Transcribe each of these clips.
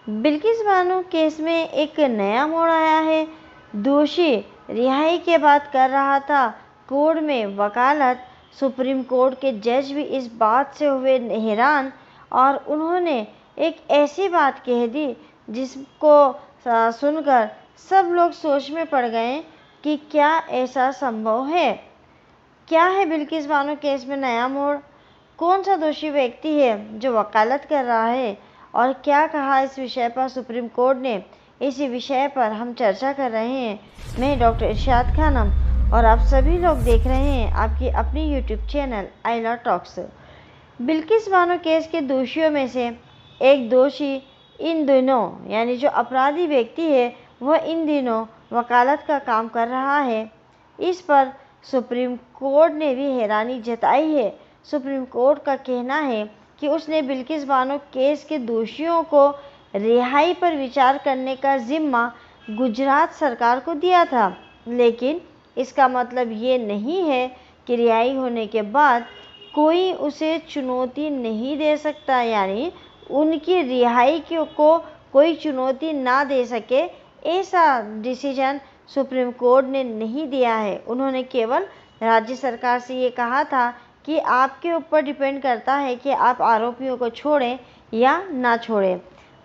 Bilkis Bano case में एक नया मोड़ आया है। दोषी रिहाई के बाद कर रहा था कोर्ट में वकालत। सुप्रीम कोर्ट के जज भी इस बात से हुए हैरान और उन्होंने एक ऐसी बात कह दी जिसको सुनकर सब लोग सोच में पड़ गए कि क्या ऐसा संभव है। क्या है बिल्किस बानो केस में नया मोड़? कौन सा दोषी व्यक्ति है जो वकालत कर रहा है और क्या कहा इस विषय पर सुप्रीम कोर्ट ने? इसी विषय पर हम चर्चा कर रहे हैं। मैं डॉक्टर इरशाद खानम और आप सभी लोग देख रहे हैं आपकी अपनी यूट्यूब चैनल आइला टॉक्स। बिल्किस बानो केस के दोषियों में से एक दोषी इन दिनों यानी जो अपराधी व्यक्ति है वह इन दिनों वकालत का काम कर रहा है। इस पर सुप्रीम कोर्ट ने भी हैरानी जताई है। सुप्रीम कोर्ट का कहना है कि उसने बिल्किस बानो केस के दोषियों को रिहाई पर विचार करने का जिम्मा गुजरात सरकार को दिया था, लेकिन इसका मतलब ये नहीं है कि रिहाई होने के बाद कोई उसे चुनौती नहीं दे सकता, यानी उनकी रिहाई को कोई चुनौती ना दे सके, ऐसा डिसीजन सुप्रीम कोर्ट ने नहीं दिया है। उन्होंने केवल राज्य सरकार से ये कहा था कि आपके ऊपर डिपेंड करता है कि आप आरोपियों को छोड़ें या ना छोड़ें।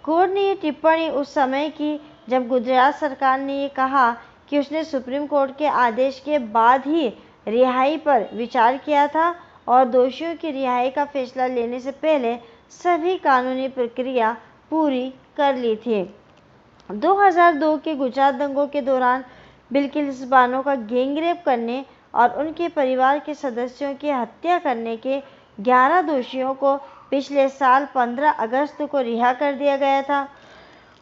कोर्ट ने ये टिप्पणी उस समय की जब गुजरात सरकार ने ये कहा कि उसने सुप्रीम कोर्ट के आदेश के बाद ही रिहाई पर विचार किया था और दोषियों की रिहाई का फैसला लेने से पहले सभी कानूनी प्रक्रिया पूरी कर ली थी। 2002 के गुजरात दंगों के दौरान बिल्किस बानो का गैंगरेप करने और उनके परिवार के सदस्यों की हत्या करने के 11 दोषियों को पिछले साल 15 अगस्त को रिहा कर दिया गया था।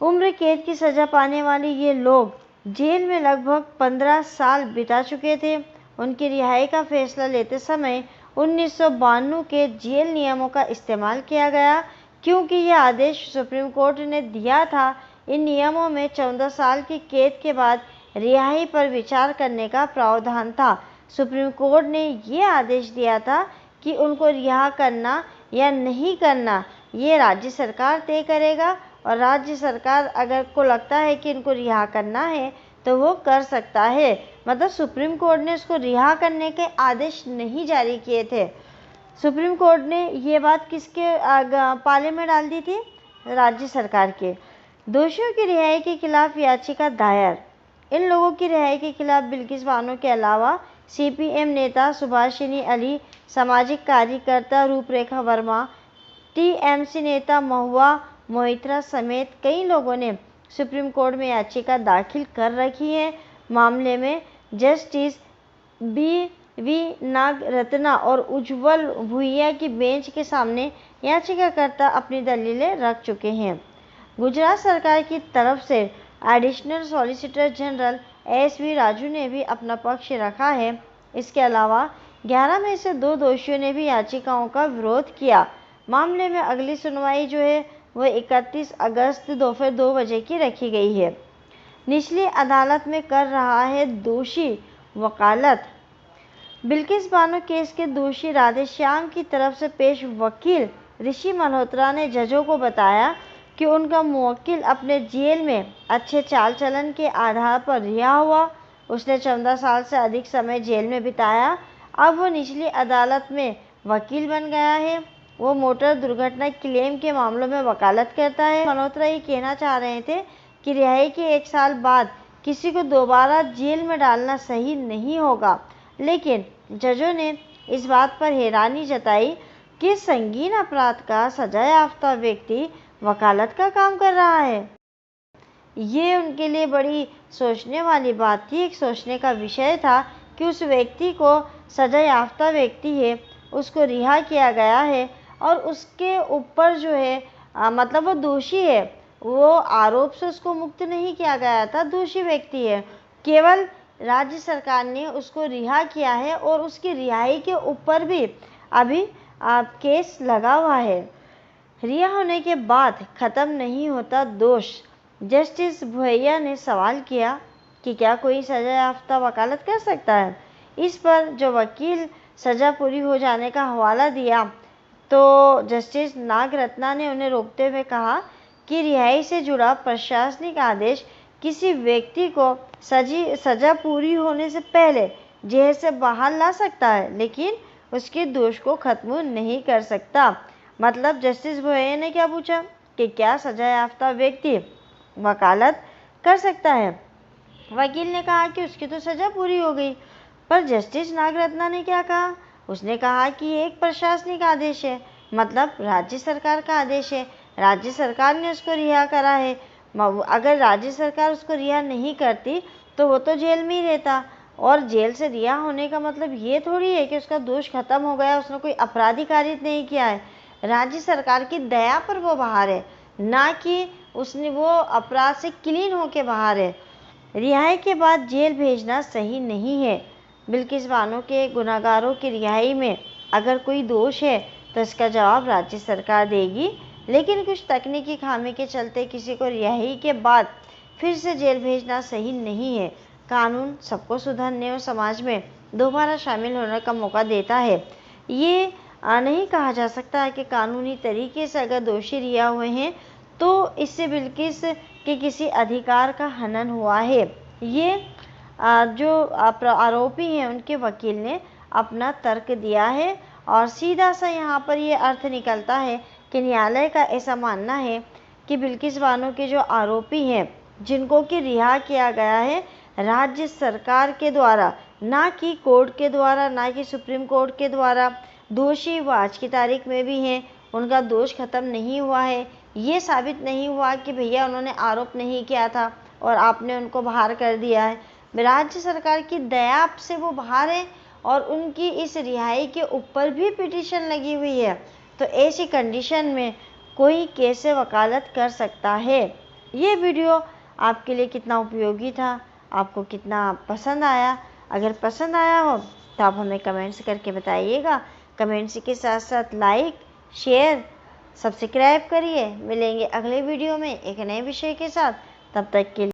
उम्र कैद की सजा पाने वाले ये लोग जेल में लगभग 15 साल बिता चुके थे। उनकी रिहाई का फैसला लेते समय 1992 के जेल नियमों का इस्तेमाल किया गया, क्योंकि यह आदेश सुप्रीम कोर्ट ने दिया था। इन नियमों में 14 साल की कैद के बाद रिहाई पर विचार करने का प्रावधान था। सुप्रीम कोर्ट ने ये आदेश दिया था कि उनको रिहा करना या नहीं करना ये राज्य सरकार तय करेगा और राज्य सरकार अगर को लगता है कि इनको रिहा करना है तो वो कर सकता है। मतलब सुप्रीम कोर्ट ने उसको रिहा करने के आदेश नहीं जारी किए थे। सुप्रीम कोर्ट ने ये बात किसके पाले में डाल दी थी? राज्य सरकार के। दोषियों की रिहाई के खिलाफ याचिका दायर। इन लोगों की रिहाई के खिलाफ बिल्किस बानो के अलावा सीपीएम नेता सुभाषिनी अली, सामाजिक कार्यकर्ता रूपरेखा वर्मा, टीएमसी नेता महुआ मोइत्रा समेत कई लोगों ने सुप्रीम कोर्ट में याचिका दाखिल कर रखी है। मामले में जस्टिस बी नागरत्ना और उज्ज्वल भुइया की बेंच के सामने याचिकाकर्ता अपनी दलीलें रख चुके हैं। गुजरात सरकार की तरफ से additional solicitor general SV Raju ने भी अपना पक्ष रखा है। इसके अलावा 11 में से 2 दोषियों ने भी याचिकाओं का विरोध किया। मामले में अगली सुनवाई जो है वह 31 अगस्त दोपहर 2 बजे की रखी गई है। निचली अदालत में कर रहा है दोषी वकालत। बिल्किस बानो केस के दोषी राधेश्याम की तरफ से पेश वकील ऋषि मल्होत्रा ने जजों को बताया कि उनका मुवक्किल अपने जेल में अच्छे चाल चलन के आधार पर रिहा हुआ। उसने 14 साल से अधिक समय जेल में बिताया। अब वो निचली अदालत में वकील बन गया है। वो मोटर दुर्घटना क्लेम के मामलों में वकालत करता है। मल्होत्रा ये कहना चाह रहे थे कि रिहाई के 1 साल बाद किसी को दोबारा जेल में डालना सही नहीं होगा, लेकिन जजों ने इस बात पर हैरानी जताई कि संगीन अपराध का सजायाफ्ता व्यक्ति वकालत का काम कर रहा है। ये उनके लिए बड़ी सोचने वाली बात थी। एक सोचने का विषय था कि उस व्यक्ति को सजायाफ्ता व्यक्ति है, उसको रिहा किया गया है और उसके ऊपर जो है मतलब वो दोषी है, वो आरोप से उसको मुक्त नहीं किया गया था, दोषी व्यक्ति है। केवल राज्य सरकार ने उसको रिहा किया है और उसकी रिहाई के ऊपर भी अभी केस लगा हुआ है। रिहा होने के बाद खत्म नहीं होता दोष। जस्टिस भुइया ने सवाल किया कि क्या कोई सजायाफ्ता वकालत कर सकता है। इस पर जो वकील सजा पूरी हो जाने का हवाला दिया तो जस्टिस नागरत्ना ने उन्हें रोकते हुए कहा कि रिहाई से जुड़ा प्रशासनिक आदेश किसी व्यक्ति को सजा पूरी होने से पहले जेल से बाहर ला सकता है, लेकिन उसके दोष को खत्म नहीं कर सकता। मतलब जस्टिस बोये ने क्या पूछा कि क्या सजा याफ्ता व्यक्ति वकालत कर सकता है। वकील ने कहा कि उसकी तो सजा पूरी हो गई, पर जस्टिस नागरत्ना ने क्या कहा, उसने कहा कि ये एक प्रशासनिक आदेश है, मतलब राज्य सरकार का आदेश है, राज्य सरकार ने उसको रिहा करा है। अगर राज्य सरकार उसको रिहा नहीं करती तो वो तो जेल में ही रहता, और जेल से रिहा होने का मतलब ये थोड़ी है कि उसका दोष खत्म हो गया, उसने कोई अपराधी कार्य नहीं किया है। राज्य सरकार की दया पर वो बाहर है, ना कि उसने वो अपराध से क्लीन होके बाहर है। रिहाई के बाद जेल भेजना सही नहीं है। बिल्किस बानो के गुनाहगारों की रिहाई में अगर कोई दोष है तो इसका जवाब राज्य सरकार देगी, लेकिन कुछ तकनीकी खामी के चलते किसी को रिहाई के बाद फिर से जेल भेजना सही नहीं है। कानून सबको सुधरने और समाज में दोबारा शामिल होने का मौका देता है। ये नहीं कहा जा सकता है कि कानूनी तरीके से अगर दोषी रिहा हुए हैं तो इससे बिल्किस के किसी अधिकार का हनन हुआ है। ये जो आरोपी हैं उनके वकील ने अपना तर्क दिया है, और सीधा सा यहाँ पर ये अर्थ निकलता है कि न्यायालय का ऐसा मानना है कि बिल्किस बानो के जो आरोपी हैं, जिनको कि रिहा किया गया है राज्य सरकार के द्वारा, ना कि कोर्ट के द्वारा, ना कि सुप्रीम कोर्ट के द्वारा, दोषी वो आज की तारीख में भी हैं, उनका दोष खत्म नहीं हुआ है। ये साबित नहीं हुआ कि भैया उन्होंने आरोप नहीं किया था और आपने उनको बाहर कर दिया है। राज्य सरकार की दया से वो बाहर है और उनकी इस रिहाई के ऊपर भी पिटीशन लगी हुई है। तो ऐसी कंडीशन में कोई कैसे वकालत कर सकता है। ये वीडियो आपके लिए कितना उपयोगी था, आपको कितना पसंद आया? अगर पसंद आया हो तो आप हमें कमेंट्स करके बताइएगा। कमेंट्स के साथ साथ लाइक, शेयर, सब्सक्राइब करिए। मिलेंगे अगले वीडियो में एक नए विषय के साथ। तब तक के लिए